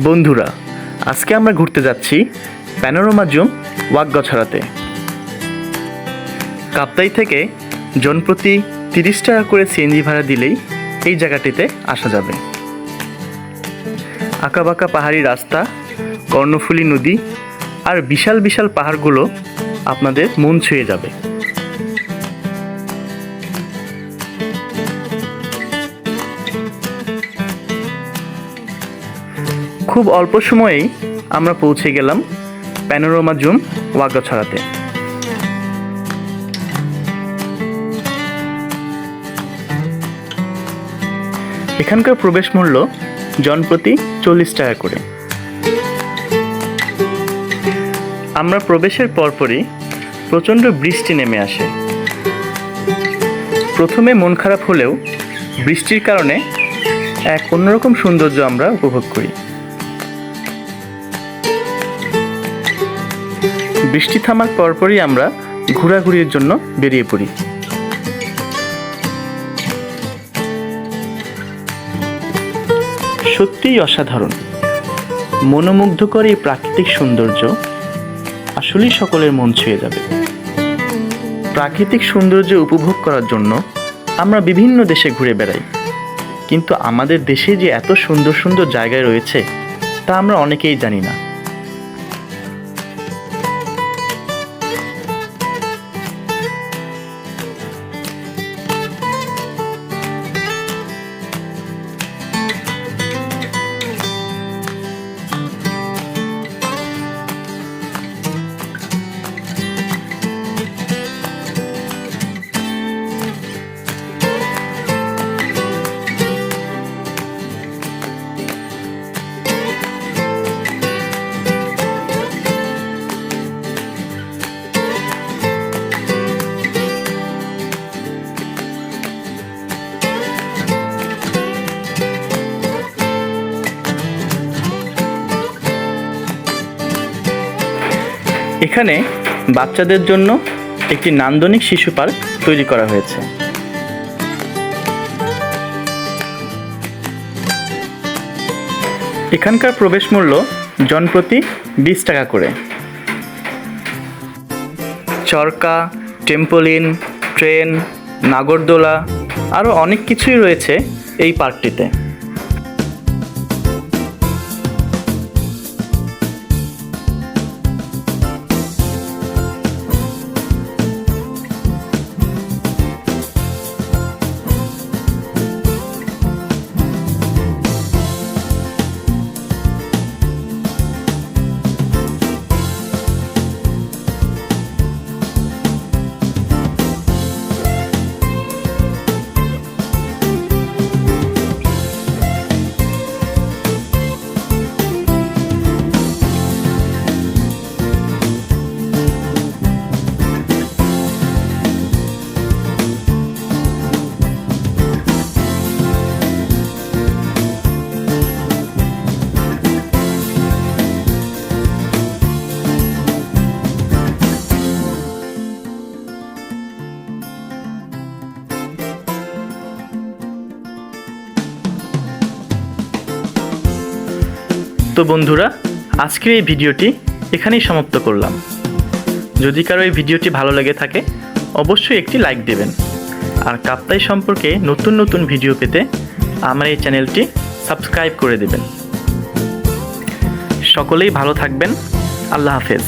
বন্ধুরা, আজকে আমরা ঘুরতে যাচ্ছি প্যানোরামা জুম ওয়াকগছড়াতে। কাপ্তাই থেকে জনপ্রতি 30 টাকা করে সিএনজি ভাড়া দিলেই এই জায়গাটিতে আসা যাবে। আঁকাবাঁকা পাহাড়ি রাস্তা, কর্ণফুলী নদী আর বিশাল বিশাল পাহাড়গুলো আপনাদের মন ছুঁয়ে যাবে। খুব অল্প সময়েই আমরা পৌঁছে গেলাম প্যানোরামা জুম ওয়াকগছড়াতে। এখানকার প্রবেশ মূল্য জনপ্রতি 40 টাকা করে। আমরা প্রবেশের পরপরই প্রচণ্ড বৃষ্টি নেমে আসে। প্রথমে মন খারাপ হলেও বৃষ্টির কারণে এক অন্যরকম সৌন্দর্য আমরা উপভোগ করি। বৃষ্টি থামার পরপরই আমরা ঘোরাঘুরির জন্য বেরিয়ে পড়ি। সত্যিই অসাধারণ, মনোমুগ্ধকর এই প্রাকৃতিক সৌন্দর্য আসলেই সকলের মন ছুঁয়ে যাবে। প্রাকৃতিক সৌন্দর্য উপভোগ করার জন্য আমরা বিভিন্ন দেশে ঘুরে বেড়াই, কিন্তু আমাদের দেশে যে এত সুন্দর সুন্দর জায়গায় রয়েছে তা আমরা অনেকেই জানি না। এখানে বাচ্চাদের জন্য একটি নান্দনিক শিশু পার্ক তৈরি করা হয়েছে। এখানকার প্রবেশ মূল্য জনপ্রতি 20 টাকা করে। চরকা, টেম্পোলিন, ট্রেন, নাগরদোলা আরও অনেক কিছুই রয়েছে এই পার্কটিতে। তো বন্ধুরা, আজকের এই ভিডিওটি এখানেই সমাপ্ত করলাম। যদি কারো এই ভিডিওটি ভালো লেগে থাকে অবশ্যই একটি লাইক দেবেন, আর কাপ্তাই সম্পর্কে নতুন নতুন ভিডিও পেতে আমার এই চ্যানেলটি সাবস্ক্রাইব করে দেবেন। সকলেই ভালো থাকবেন। আল্লাহ হাফেজ।